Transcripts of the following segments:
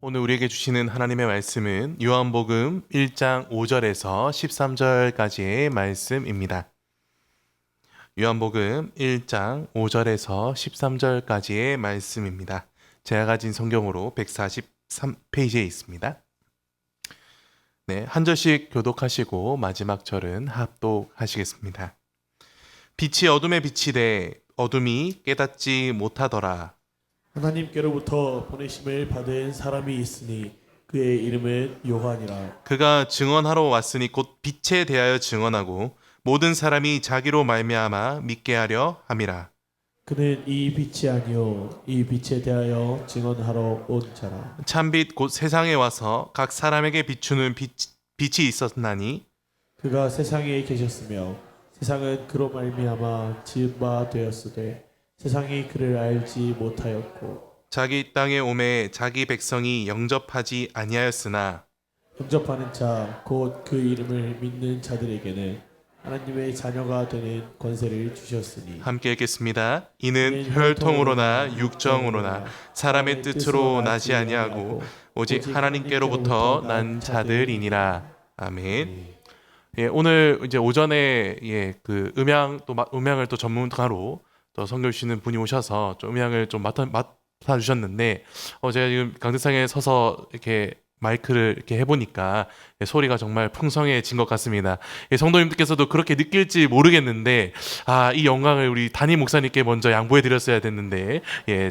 오늘 우리에게 주시는 하나님의 말씀은 요한복음 1장 5절에서 13절까지의 말씀입니다. 요한복음 1장 5절에서 13절까지의 말씀입니다. 제가 가진 성경으로 143페이지에 있습니다. 네, 한 절씩 교독하시고 마지막 절은 합독하시겠습니다. 빛이 어둠에 비치되 어둠이 깨닫지 못하더라. 하나님께로부터 보내심을 받은 사람이 있으니 그의 이름은 요한이라. 그가 증언하러 왔으니 곧 빛에 대하여 증언하고 모든 사람이 자기로 말미암아 믿게 하려 함이라. 그는 이 빛이 아니요 이 빛에 대하여 증언하러 온 자라. 참빛 곧 세상에 와서 각 사람에게 비추는 빛이 있었나니 그가 세상에 계셨으며 세상은 그로 말미암아 지은 바 되었으되 세상이 그를 알지 못하였고 자기 땅에 오매 자기 백성이 영접하지 아니하였으나 영접하는 자 곧 그 이름을 믿는 자들에게는 하나님의 자녀가 되는 권세를 주셨으니. 함께 읽겠습니다. 이는 혈통으로나 육정으로나 사람의 뜻으로 나지 아니하고 오직 하나님께로부터 난 자들이니라. 아멘. 예, 오늘 이제 오전에 그 음향을 또 전문가로 또 선교 주시는 분이 오셔서 좀 음향을 좀 맡아 주셨는데 제가 지금 강대상에 서서 이렇게 마이크를 이렇게 해보니까 소리가 정말 풍성해진 것 같습니다. 성도님들께서도 그렇게 느낄지 모르겠는데 이 영광을 우리 담임 목사님께 먼저 양보해 드렸어야 됐는데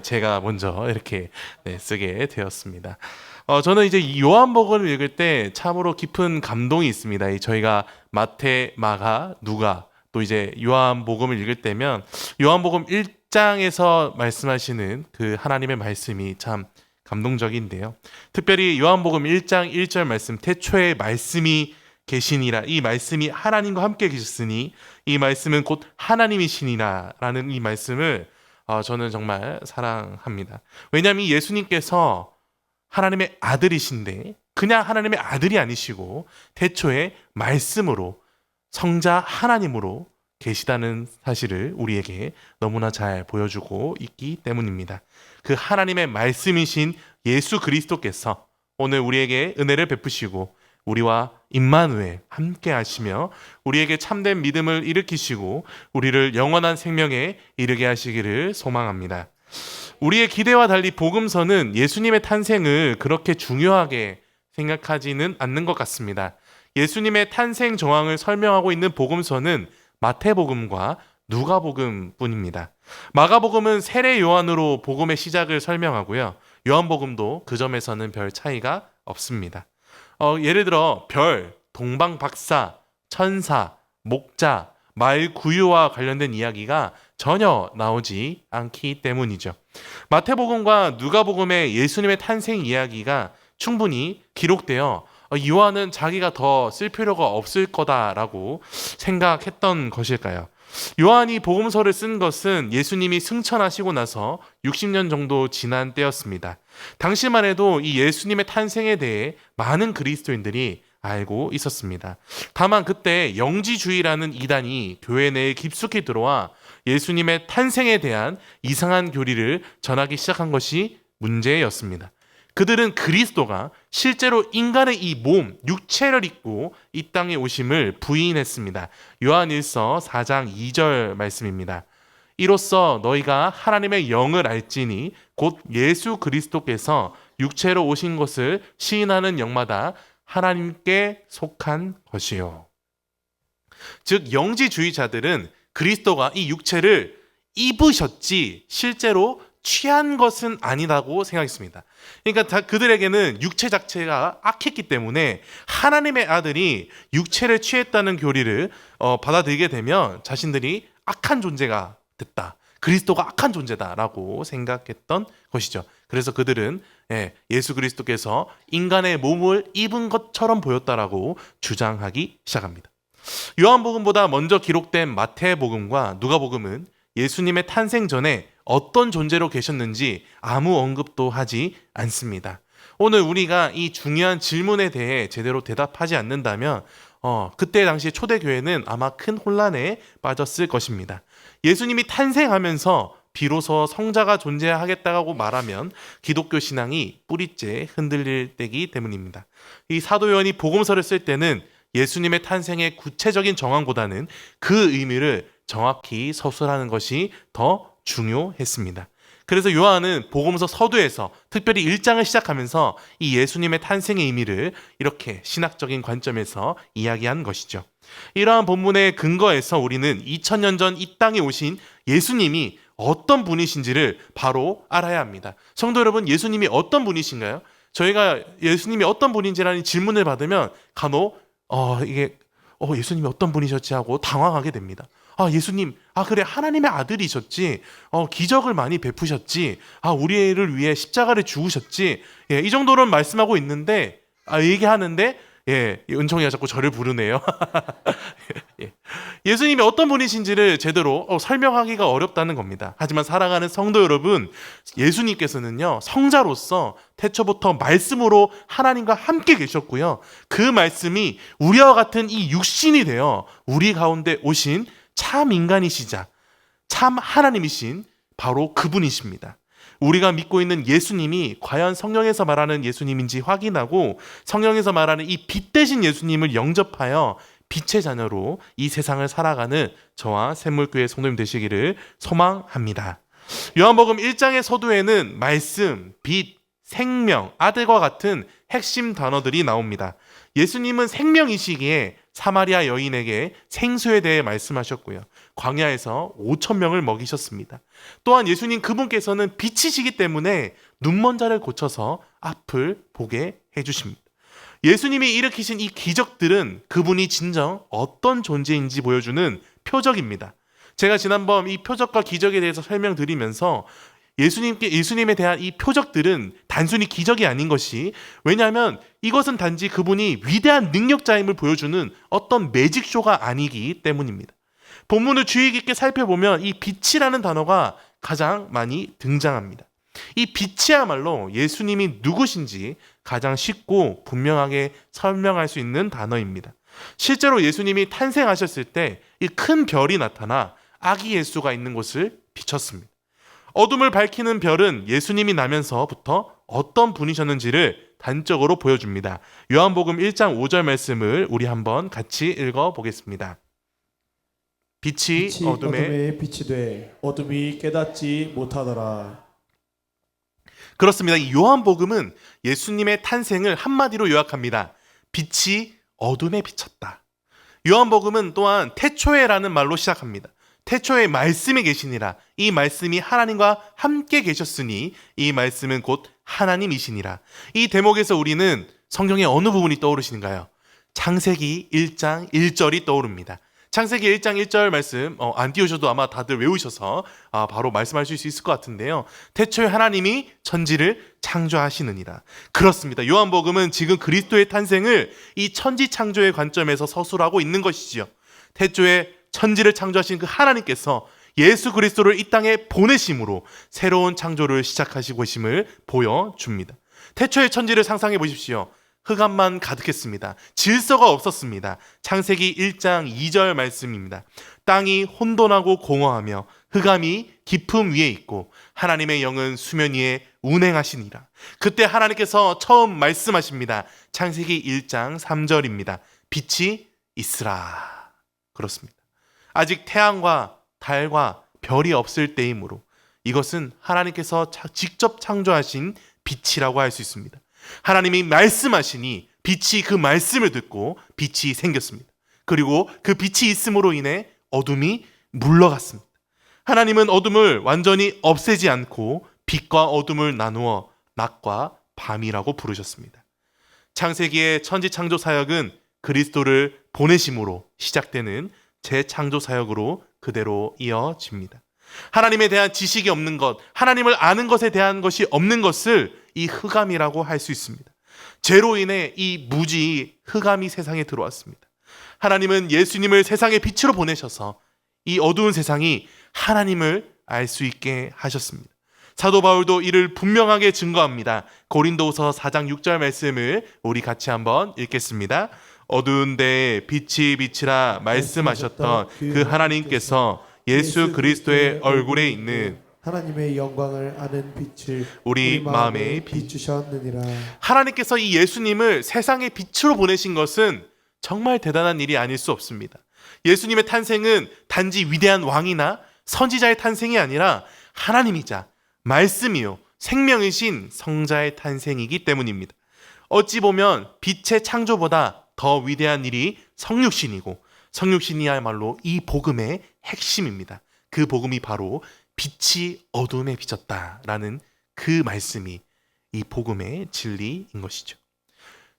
제가 먼저 이렇게 쓰게 되었습니다. 저는 이제 이 요한복음을 읽을 때 참으로 깊은 감동이 있습니다. 저희가 마태, 마가, 누가 또 이제 요한복음을 읽을 때면 요한복음 1장에서 말씀하시는 그 하나님의 말씀이 참 감동적인데요. 특별히 요한복음 1장 1절 말씀, 태초에 말씀이 계시니라, 이 말씀이 하나님과 함께 계셨으니 이 말씀은 곧 하나님이시니라 라는 이 말씀을 저는 정말 사랑합니다. 왜냐하면 예수님께서 하나님의 아들이신데 그냥 하나님의 아들이 아니시고 태초에 말씀으로 성자 하나님으로 계시다는 사실을 우리에게 너무나 잘 보여주고 있기 때문입니다. 그 하나님의 말씀이신 예수 그리스도께서 오늘 우리에게 은혜를 베푸시고 우리와 임마누엘 함께 하시며 우리에게 참된 믿음을 일으키시고 우리를 영원한 생명에 이르게 하시기를 소망합니다. 우리의 기대와 달리 복음서는 예수님의 탄생을 그렇게 중요하게 생각하지는 않는 것 같습니다. 예수님의 탄생 정황을 설명하고 있는 복음서는 마태복음과 누가복음뿐입니다. 마가복음은 세례 요한으로 복음의 시작을 설명하고요. 요한복음도 그 점에서는 별 차이가 없습니다. 예를 들어 별, 동방박사, 천사, 목자, 말 구유와 관련된 이야기가 전혀 나오지 않기 때문이죠. 마태복음과 누가복음의 예수님의 탄생 이야기가 충분히 기록되어 요한은 자기가 더 쓸 필요가 없을 거다라고 생각했던 것일까요? 요한이 복음서를 쓴 것은 예수님이 승천하시고 나서 60년 정도 지난 때였습니다. 당시만 해도 이 예수님의 탄생에 대해 많은 그리스도인들이 알고 있었습니다. 다만 그때 영지주의라는 이단이 교회 내에 깊숙이 들어와 예수님의 탄생에 대한 이상한 교리를 전하기 시작한 것이 문제였습니다. 그들은 그리스도가 실제로 인간의 이 몸, 육체를 입고 이 땅에 오심을 부인했습니다. 요한일서 4장 2절 말씀입니다. 이로써 너희가 하나님의 영을 알지니 곧 예수 그리스도께서 육체로 오신 것을 시인하는 영마다 하나님께 속한 것이요. 즉 영지주의자들은 그리스도가 이 육체를 입으셨지 실제로 취한 것은 아니라고 생각했습니다. 그러니까 그들에게는 육체 자체가 악했기 때문에 하나님의 아들이 육체를 취했다는 교리를 받아들이게 되면 자신들이 악한 존재가 됐다. 그리스도가 악한 존재다라고 생각했던 것이죠. 그래서 그들은 예수 그리스도께서 인간의 몸을 입은 것처럼 보였다라고 주장하기 시작합니다. 요한복음보다 먼저 기록된 마태복음과 누가복음은 예수님의 탄생 전에 어떤 존재로 계셨는지 아무 언급도 하지 않습니다. 오늘 우리가 이 중요한 질문에 대해 제대로 대답하지 않는다면 그때 당시 초대교회는 아마 큰 혼란에 빠졌을 것입니다. 예수님이 탄생하면서 비로소 성자가 존재하겠다고 말하면 기독교 신앙이 뿌리째 흔들릴 때이기 때문입니다. 이 사도 요한이 복음서를 쓸 때는 예수님의 탄생의 구체적인 정황보다는 그 의미를 정확히 서술하는 것이 더 중요했습니다. 그래서 요한은 복음서 서두에서 특별히 1장을 시작하면서 이 예수님의 탄생의 의미를 이렇게 신학적인 관점에서 이야기한 것이죠. 이러한 본문의 근거에서 우리는 2000년 전 이 땅에 오신 예수님이 어떤 분이신지를 바로 알아야 합니다. 성도 여러분, 예수님이 어떤 분이신가요? 저희가 예수님이 어떤 분인지라는 질문을 받으면 간혹 예수님이 어떤 분이셨지 하고 당황하게 됩니다. 예수님, 그래, 하나님의 아들이셨지. 기적을 많이 베푸셨지. 우리를 위해 십자가를 죽으셨지. 이 정도로는 말씀하고 있는데, 얘기하는데, 은총이가 자꾸 저를 부르네요. 예수님이 어떤 분이신지를 제대로 설명하기가 어렵다는 겁니다. 하지만 사랑하는 성도 여러분, 예수님께서는요, 성자로서 태초부터 말씀으로 하나님과 함께 계셨고요. 그 말씀이 우리와 같은 이 육신이 되어 우리 가운데 오신 참 인간이시자 참 하나님이신 바로 그분이십니다. 우리가 믿고 있는 예수님이 과연 성령에서 말하는 예수님인지 확인하고 성령에서 말하는 이 빛 대신 예수님을 영접하여 빛의 자녀로 이 세상을 살아가는 저와 샘물교회 성도님 되시기를 소망합니다. 요한복음 1장의 서두에는 말씀, 빛, 생명, 아들과 같은 핵심 단어들이 나옵니다. 예수님은 생명이시기에 사마리아 여인에게 생수에 대해 말씀하셨고요. 광야에서 5,000명을 먹이셨습니다. 또한 예수님 그분께서는 빛이시기 때문에 눈먼 자를 고쳐서 앞을 보게 해주십니다. 예수님이 일으키신 이 기적들은 그분이 진정 어떤 존재인지 보여주는 표적입니다. 제가 지난번 이 표적과 기적에 대해서 설명드리면서 예수님에 대한 이 표적들은 단순히 기적이 아닌 것이, 왜냐하면 이것은 단지 그분이 위대한 능력자임을 보여주는 어떤 매직쇼가 아니기 때문입니다. 본문을 주의 깊게 살펴보면 이 빛이라는 단어가 가장 많이 등장합니다. 이 빛이야말로 예수님이 누구신지 가장 쉽고 분명하게 설명할 수 있는 단어입니다. 실제로 예수님이 탄생하셨을 때 이 큰 별이 나타나 아기 예수가 있는 곳을 비췄습니다. 어둠을 밝히는 별은 예수님이 나면서부터 어떤 분이셨는지를 단적으로 보여줍니다. 요한복음 1장 5절 말씀을 우리 한번 같이 읽어보겠습니다. 빛이 어둠에 빛이 돼 어둠이 깨닫지 못하더라. 그렇습니다. 이 요한복음은 예수님의 탄생을 한마디로 요약합니다. 빛이 어둠에 비쳤다. 요한복음은 또한 태초에라는 말로 시작합니다. 태초에 말씀이 계시니라. 이 말씀이 하나님과 함께 계셨으니 이 말씀은 곧 하나님이시니라. 이 대목에서 우리는 성경의 어느 부분이 떠오르시는가요? 창세기 1장 1절이 떠오릅니다. 창세기 1장 1절 말씀 안 띄우셔도 아마 다들 외우셔서 바로 말씀하실 수 있을 것 같은데요. 태초에 하나님이 천지를 창조하시느니라. 그렇습니다. 요한복음은 지금 그리스도의 탄생을 이 천지 창조의 관점에서 서술하고 있는 것이지요. 태초에 천지를 창조하신 그 하나님께서 예수 그리스도를 이 땅에 보내심으로 새로운 창조를 시작하시고 계심을 보여줍니다. 태초의 천지를 상상해 보십시오. 흑암만 가득했습니다. 질서가 없었습니다. 창세기 1장 2절 말씀입니다. 땅이 혼돈하고 공허하며 흑암이 깊음 위에 있고 하나님의 영은 수면 위에 운행하시니라. 그때 하나님께서 처음 말씀하십니다. 창세기 1장 3절입니다. 빛이 있으라. 그렇습니다. 아직 태양과 달과 별이 없을 때이므로 이것은 하나님께서 직접 창조하신 빛이라고 할 수 있습니다. 하나님이 말씀하시니 빛이 그 말씀을 듣고 빛이 생겼습니다. 그리고 그 빛이 있음으로 인해 어둠이 물러갔습니다. 하나님은 어둠을 완전히 없애지 않고 빛과 어둠을 나누어 낮과 밤이라고 부르셨습니다. 창세기의 천지창조 사역은 그리스도를 보내심으로 시작되는 재창조 사역으로 그대로 이어집니다. 하나님에 대한 지식이 없는 것, 하나님을 아는 것에 대한 것이 없는 것을 이 흑암이라고 할 수 있습니다. 죄로 인해 이 무지 흑암이 세상에 들어왔습니다. 하나님은 예수님을 세상의 빛으로 보내셔서 이 어두운 세상이 하나님을 알 수 있게 하셨습니다. 사도 바울도 이를 분명하게 증거합니다. 고린도후서 4장 6절 말씀을 우리 같이 한번 읽겠습니다. 어두운 데에 빛이 비치라 말씀하셨던 그 하나님께서 예수 그리스도의 얼굴에 있는 하나님의 영광을 아는 빛을 우리 마음에 비추셨느니라. 하나님께서 이 예수님을 세상의 빛으로 보내신 것은 정말 대단한 일이 아닐 수 없습니다. 예수님의 탄생은 단지 위대한 왕이나 선지자의 탄생이 아니라 하나님이자 말씀이요 생명이신 성자의 탄생이기 때문입니다. 어찌 보면 빛의 창조보다 더 위대한 일이 성육신이고, 성육신이야말로 이 복음의 핵심입니다. 그 복음이 바로 빛이 어둠에 비쳤다라는 그 말씀이 이 복음의 진리인 것이죠.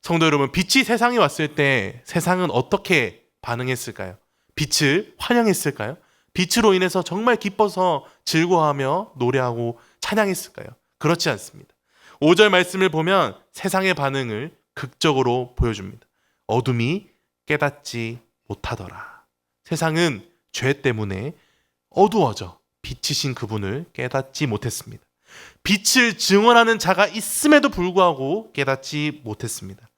성도 여러분, 빛이 세상에 왔을 때 세상은 어떻게 반응했을까요? 빛을 환영했을까요? 빛으로 인해서 정말 기뻐서 즐거워하며 노래하고 찬양했을까요? 그렇지 않습니다. 5절 말씀을 보면 세상의 반응을 극적으로 보여줍니다. 어둠이 깨닫지 못하더라. 세상은 죄 때문에 어두워져 빛이신 그분을 깨닫지 못했습니다. 빛을 증언하는 자가 있음에도 불구하고 깨닫지 못했습니다.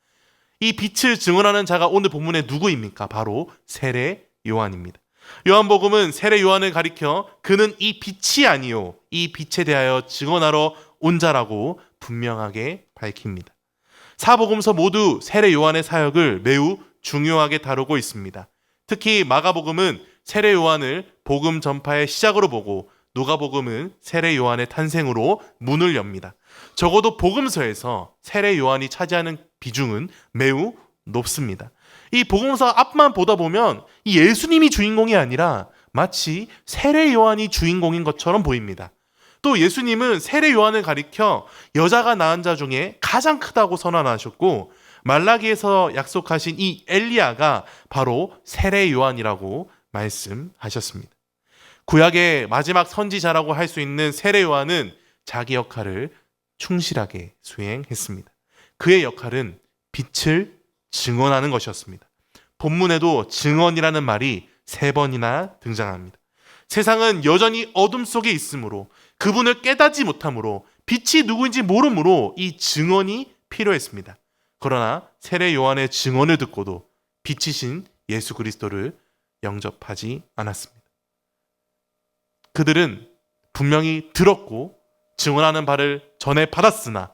이 빛을 증언하는 자가 오늘 본문의 누구입니까? 바로 세례 요한입니다. 요한복음은 세례 요한을 가리켜 그는 이 빛이 아니요 이 빛에 대하여 증언하러 온 자라고 분명하게 밝힙니다. 사복음서 모두 세례 요한의 사역을 매우 중요하게 다루고 있습니다. 특히 마가복음은 세례 요한을 복음 전파의 시작으로 보고, 누가복음은 세례 요한의 탄생으로 문을 엽니다. 적어도 복음서에서 세례 요한이 차지하는 비중은 매우 높습니다. 이 복음서 앞만 보다 보면 이 예수님이 주인공이 아니라 마치 세례 요한이 주인공인 것처럼 보입니다. 또 예수님은 세례 요한을 가리켜 여자가 낳은 자 중에 가장 크다고 선언하셨고, 말라기에서 약속하신 이 엘리야가 바로 세례 요한이라고 말씀하셨습니다. 구약의 마지막 선지자라고 할 수 있는 세례 요한은 자기 역할을 충실하게 수행했습니다. 그의 역할은 빛을 증언하는 것이었습니다. 본문에도 증언이라는 말이 3번이나 등장합니다. 세상은 여전히 어둠 속에 있으므로, 그분을 깨닫지 못하므로, 빛이 누구인지 모르므로 이 증언이 필요했습니다. 그러나 세례 요한의 증언을 듣고도 빛이신 예수 그리스도를 영접하지 않았습니다. 그들은 분명히 들었고 증언하는 바를 전해 받았으나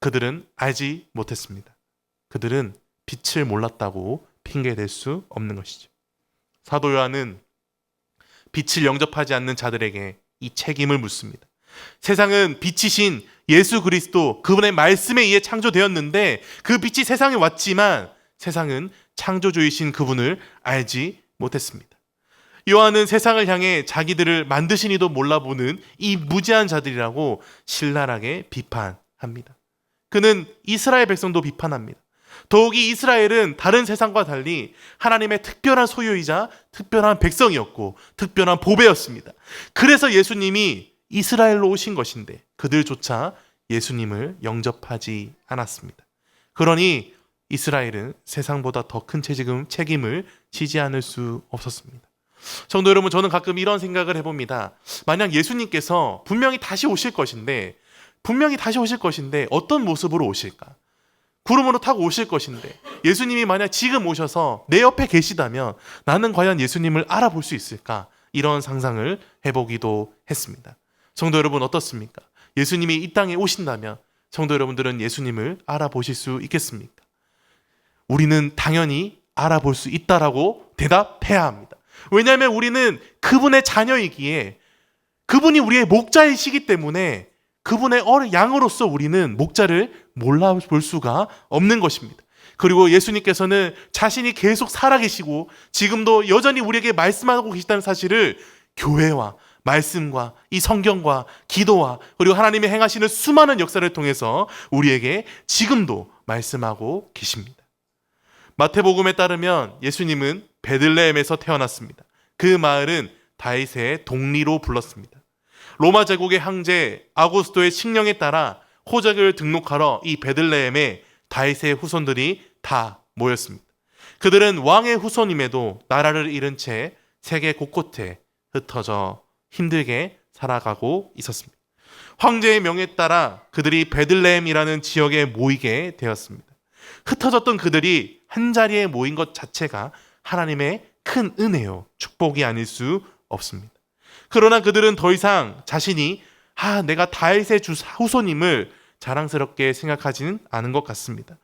그들은 알지 못했습니다. 그들은 빛을 몰랐다고 핑계댈 수 없는 것이죠. 사도 요한은 빛을 영접하지 않는 자들에게 이 책임을 묻습니다. 세상은 빛이신 예수 그리스도, 그분의 말씀에 의해 창조되었는데 그 빛이 세상에 왔지만 세상은 창조주이신 그분을 알지 못했습니다. 요한은 세상을 향해 자기들을 만드신 이도 몰라보는 이 무지한 자들이라고 신랄하게 비판합니다. 그는 이스라엘 백성도 비판합니다. 더욱이 이스라엘은 다른 세상과 달리 하나님의 특별한 소유이자 특별한 백성이었고 특별한 보배였습니다. 그래서 예수님이 이스라엘로 오신 것인데 그들조차 예수님을 영접하지 않았습니다. 그러니 이스라엘은 세상보다 더 큰 책임을 지지 않을 수 없었습니다. 성도 여러분, 저는 가끔 이런 생각을 해봅니다. 만약 예수님께서 분명히 다시 오실 것인데 어떤 모습으로 오실까? 구름으로 타고 오실 것인데 예수님이 만약 지금 오셔서 내 옆에 계시다면 나는 과연 예수님을 알아볼 수 있을까? 이런 상상을 해보기도 했습니다. 성도 여러분, 어떻습니까? 예수님이 이 땅에 오신다면 성도 여러분들은 예수님을 알아보실 수 있겠습니까? 우리는 당연히 알아볼 수 있다라고 대답해야 합니다. 왜냐하면 우리는 그분의 자녀이기에, 그분이 우리의 목자이시기 때문에 그분의 양으로서 우리는 목자를 몰라볼 수가 없는 것입니다. 그리고 예수님께서는 자신이 계속 살아계시고 지금도 여전히 우리에게 말씀하고 계시다는 사실을 교회와 말씀과 이 성경과 기도와 그리고 하나님이 행하시는 수많은 역사를 통해서 우리에게 지금도 말씀하고 계십니다. 마태복음에 따르면 예수님은 베들레헴에서 태어났습니다. 그 마을은 다윗의 동리로 불렀습니다. 로마 제국의 황제 아구스토의 칙령에 따라 호적을 등록하러 이 베들레헴에 다윗의 후손들이 다 모였습니다. 그들은 왕의 후손임에도 나라를 잃은 채 세계 곳곳에 흩어져 힘들게 살아가고 있었습니다. 황제의 명에 따라 그들이 베들레헴이라는 지역에 모이게 되었습니다. 흩어졌던 그들이 한자리에 모인 것 자체가 하나님의 큰 은혜요, 축복이 아닐 수 없습니다. 그러나 그들은 더 이상 자신이 내가 다윗의 주 후손임을 자랑스럽게 생각하지는 않은 것 같습니다.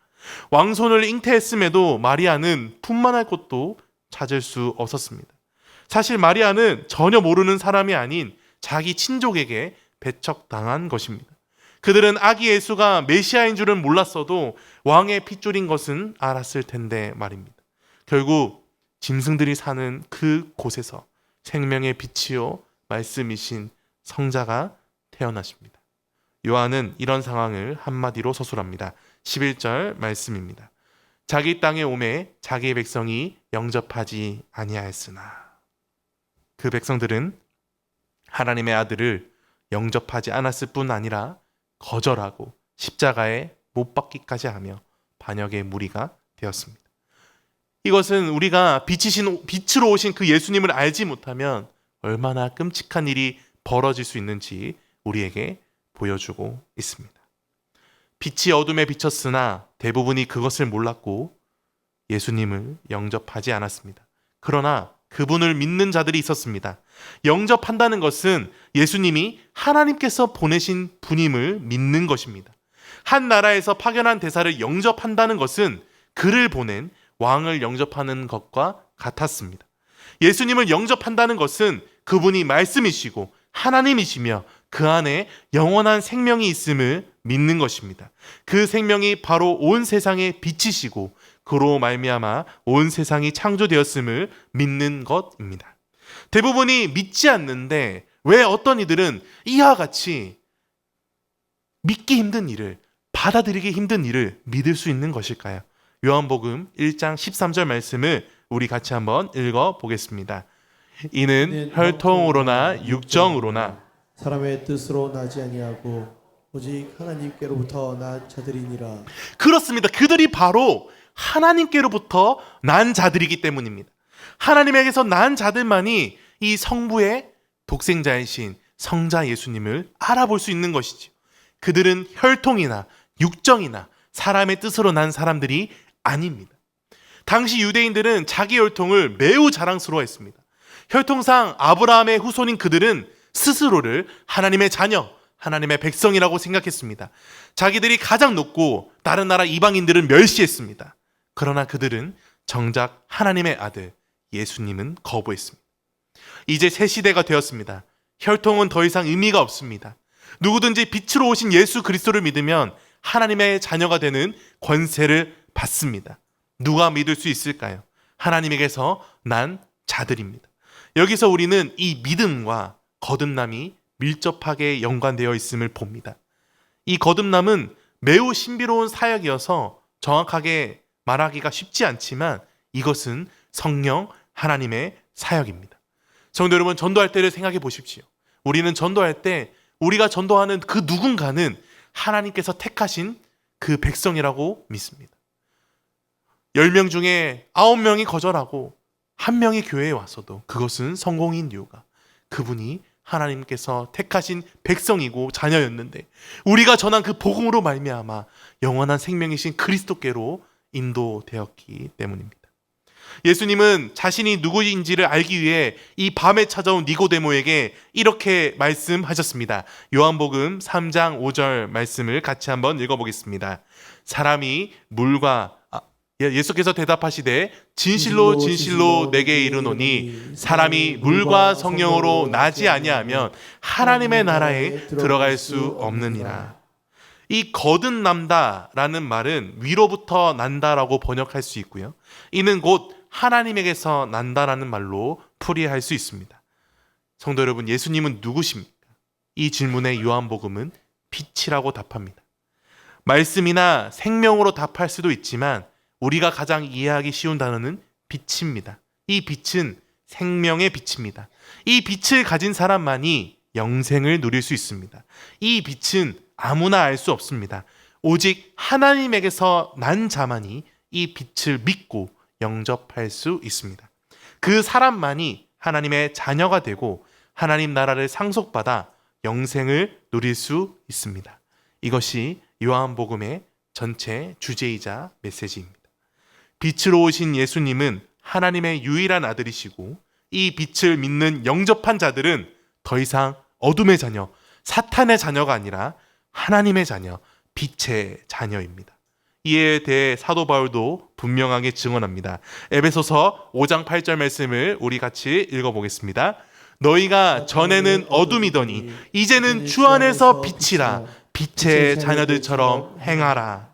왕손을 잉태했음에도 마리아는 분만할 곳도 찾을 수 없었습니다. 사실 마리아는 전혀 모르는 사람이 아닌 자기 친족에게 배척당한 것입니다. 그들은 아기 예수가 메시아인 줄은 몰랐어도 왕의 핏줄인 것은 알았을 텐데 말입니다. 결국 짐승들이 사는 그 곳에서 생명의 빛이요 말씀이신 성자가 태어나십니다. 요한은 이런 상황을 한마디로 서술합니다. 11절 말씀입니다. 자기 땅에 오매 자기의 백성이 영접하지 아니하였으나. 그 백성들은 하나님의 아들을 영접하지 않았을 뿐 아니라 거절하고 십자가에 못 박기까지 하며 반역의 무리가 되었습니다. 이것은 우리가 빛으로 오신 그 예수님을 알지 못하면 얼마나 끔찍한 일이 벌어질 수 있는지 우리에게 보여주고 있습니다. 빛이 어둠에 비쳤으나 대부분이 그것을 몰랐고 예수님을 영접하지 않았습니다. 그러나 그분을 믿는 자들이 있었습니다. 영접한다는 것은 예수님이 하나님께서 보내신 분임을 믿는 것입니다. 한 나라에서 파견한 대사를 영접한다는 것은 그를 보낸 왕을 영접하는 것과 같았습니다. 예수님을 영접한다는 것은 그분이 말씀이시고 하나님이시며 그 안에 영원한 생명이 있음을 믿는 것입니다. 그 생명이 바로 온 세상의 빛이시고 그로 말미암아 온 세상이 창조되었음을 믿는 것입니다. 대부분이 믿지 않는데 왜 어떤 이들은 이와 같이 믿기 힘든 일을, 받아들이기 힘든 일을 믿을 수 있는 것일까요? 요한복음 1장 13절 말씀을 우리 같이 한번 읽어보겠습니다. 이는 혈통으로나 육정으로나 사람의 뜻으로 나지 아니하고 오직 하나님께로부터 난 자들이니라. 그렇습니다. 그들이 바로 하나님께로부터 난 자들이기 때문입니다. 하나님에게서 난 자들만이 이 성부의 독생자이신 성자 예수님을 알아볼 수 있는 것이죠. 그들은 혈통이나 육정이나 사람의 뜻으로 난 사람들이 아닙니다. 당시 유대인들은 자기 혈통을 매우 자랑스러워했습니다. 혈통상 아브라함의 후손인 그들은 스스로를 하나님의 자녀, 하나님의 백성이라고 생각했습니다. 자기들이 가장 높고 다른 나라 이방인들은 멸시했습니다. 그러나 그들은 정작 하나님의 아들 예수님은 거부했습니다. 이제 새 시대가 되었습니다. 혈통은 더 이상 의미가 없습니다. 누구든지 빛으로 오신 예수 그리스도를 믿으면 하나님의 자녀가 되는 권세를 받습니다. 누가 믿을 수 있을까요? 하나님에게서 난 자들입니다. 여기서 우리는 이 믿음과 거듭남이 밀접하게 연관되어 있음을 봅니다. 이 거듭남은 매우 신비로운 사역이어서 정확하게 말하기가 쉽지 않지만 이것은 성령 하나님의 사역입니다. 성도 여러분, 전도할 때를 생각해 보십시오. 우리는 전도할 때 우리가 전도하는 그 누군가는 하나님께서 택하신 그 백성이라고 믿습니다. 10명 중에 9명이 거절하고 1명이 교회에 왔어도 그것은 성공인 이유가 그분이 하나님께서 택하신 백성이고 자녀였는데 우리가 전한 그 복음으로 말미암아 영원한 생명이신 그리스도께로 인도되었기 때문입니다. 예수님은 자신이 누구인지를 알기 위해 이 밤에 찾아온 니고데모에게 이렇게 말씀하셨습니다. 요한복음 3장 5절 말씀을 같이 한번 읽어보겠습니다. 사람이 물과 예수께서 대답하시되 진실로 진실로 내게 이르노니 사람이 물과 성령으로 나지 아니하면 하나님의 나라에 들어갈 수 없느니라. 이 거듭난다라는 말은 위로부터 난다라고 번역할 수 있고요. 이는 곧 하나님에게서 난다라는 말로 풀이할 수 있습니다. 성도 여러분, 예수님은 누구십니까? 이 질문에 요한복음은 빛이라고 답합니다. 말씀이나 생명으로 답할 수도 있지만 우리가 가장 이해하기 쉬운 단어는 빛입니다. 이 빛은 생명의 빛입니다. 이 빛을 가진 사람만이 영생을 누릴 수 있습니다. 이 빛은 아무나 알 수 없습니다. 오직 하나님에게서 난 자만이 이 빛을 믿고 영접할 수 있습니다. 그 사람만이 하나님의 자녀가 되고 하나님 나라를 상속받아 영생을 누릴 수 있습니다. 이것이 요한복음의 전체 주제이자 메시지입니다. 빛으로 오신 예수님은 하나님의 유일한 아들이시고 이 빛을 믿는 영접한 자들은 더 이상 어둠의 자녀, 사탄의 자녀가 아니라 하나님의 자녀, 빛의 자녀입니다. 이에 대해 사도 바울도 분명하게 증언합니다. 에베소서 5장 8절 말씀을 우리 같이 읽어보겠습니다. 너희가 전에는 어둠이더니 이제는 주 안에서 빛이라, 빛의 자녀들처럼 행하라.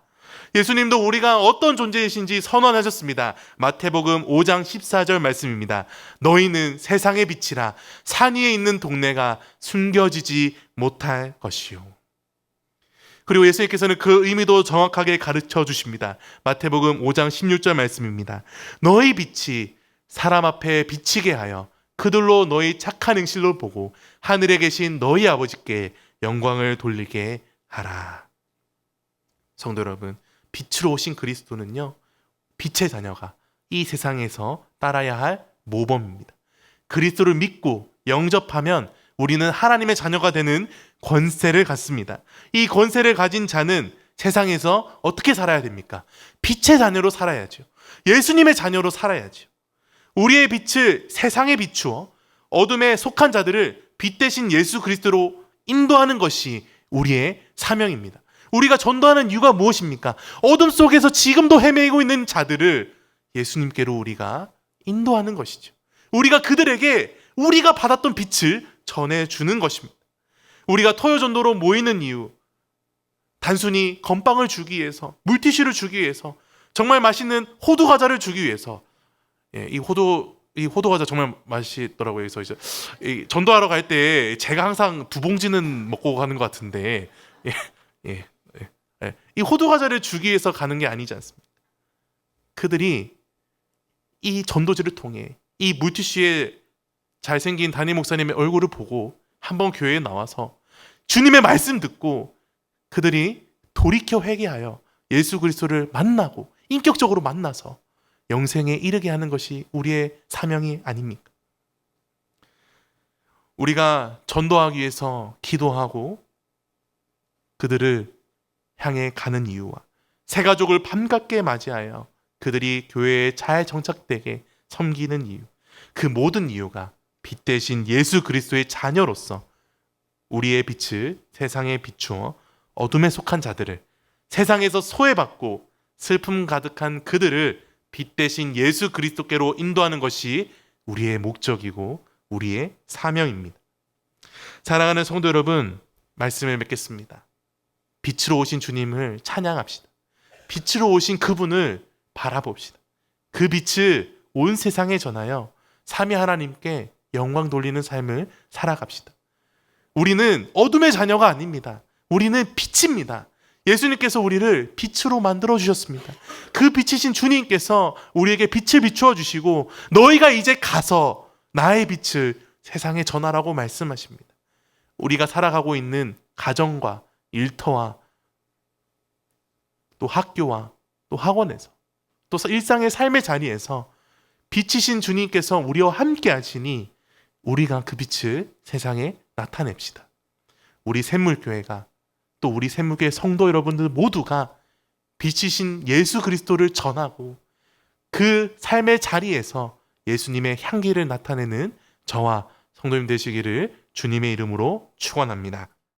예수님도 우리가 어떤 존재이신지 선언하셨습니다. 마태복음 5장 14절 말씀입니다. 너희는 세상의 빛이라, 산 위에 있는 동네가 숨겨지지 못할 것이요. 그리고 예수님께서는 그 의미도 정확하게 가르쳐 주십니다. 마태복음 5장 16절 말씀입니다. 너희 빛이 사람 앞에 비치게 하여 그들로 너희 착한 행실로 보고 하늘에 계신 너희 아버지께 영광을 돌리게 하라. 성도 여러분, 빛으로 오신 그리스도는요, 빛의 자녀가 이 세상에서 따라야 할 모범입니다. 그리스도를 믿고 영접하면 우리는 하나님의 자녀가 되는 권세를 갖습니다. 이 권세를 가진 자는 세상에서 어떻게 살아야 됩니까? 빛의 자녀로 살아야죠. 예수님의 자녀로 살아야죠. 우리의 빛을 세상에 비추어 어둠에 속한 자들을 빛 대신 예수 그리스도로 인도하는 것이 우리의 사명입니다. 우리가 전도하는 이유가 무엇입니까? 어둠 속에서 지금도 헤매고 있는 자들을 예수님께로 우리가 인도하는 것이죠. 우리가 그들에게 우리가 받았던 빛을 전해주는 것입니다. 우리가 토요전도로 모이는 이유, 단순히 건빵을 주기 위해서, 물티슈를 주기 위해서, 정말 맛있는 호두 과자를 주기 위해서, 이 호두 과자 정말 맛있더라고요. 그래서 이제 전도하러 갈 때 제가 항상 2봉지는 먹고 가는 것 같은데, 이 호두 과자를 주기 위해서 가는 게 아니지 않습니까? 그들이 이 전도지를 통해 이 물티슈에 잘생긴 담임 목사님의 얼굴을 보고 한번 교회에 나와서 주님의 말씀 듣고 그들이 돌이켜 회개하여 예수 그리스도를 만나고 인격적으로 만나서 영생에 이르게 하는 것이 우리의 사명이 아닙니까? 우리가 전도하기 위해서 기도하고 그들을 향해 가는 이유와 새 가족을 반갑게 맞이하여 그들이 교회에 잘 정착되게 섬기는 이유, 그 모든 이유가 빛 대신 예수 그리스도의 자녀로서 우리의 빛을 세상에 비추어 어둠에 속한 자들을, 세상에서 소외받고 슬픔 가득한 그들을 빛 대신 예수 그리스도께로 인도하는 것이 우리의 목적이고 우리의 사명입니다. 사랑하는 성도 여러분, 말씀을 맺겠습니다. 빛으로 오신 주님을 찬양합시다. 빛으로 오신 그분을 바라봅시다. 그 빛을 온 세상에 전하여 삼위 하나님께 영광 돌리는 삶을 살아갑시다. 우리는 어둠의 자녀가 아닙니다. 우리는 빛입니다. 예수님께서 우리를 빛으로 만들어 주셨습니다. 그 빛이신 주님께서 우리에게 빛을 비추어 주시고 너희가 이제 가서 나의 빛을 세상에 전하라고 말씀하십니다. 우리가 살아가고 있는 가정과 일터와 또 학교와 또 학원에서 또 일상의 삶의 자리에서 빛이신 주님께서 우리와 함께 하시니 우리가 그 빛을 세상에 나타냅시다. 우리 샘물교회가 또 우리 샘물교회 성도 여러분들 모두가 빛이신 예수 그리스도를 전하고 그 삶의 자리에서 예수님의 향기를 나타내는 저와 성도님 되시기를 주님의 이름으로 축원합니다.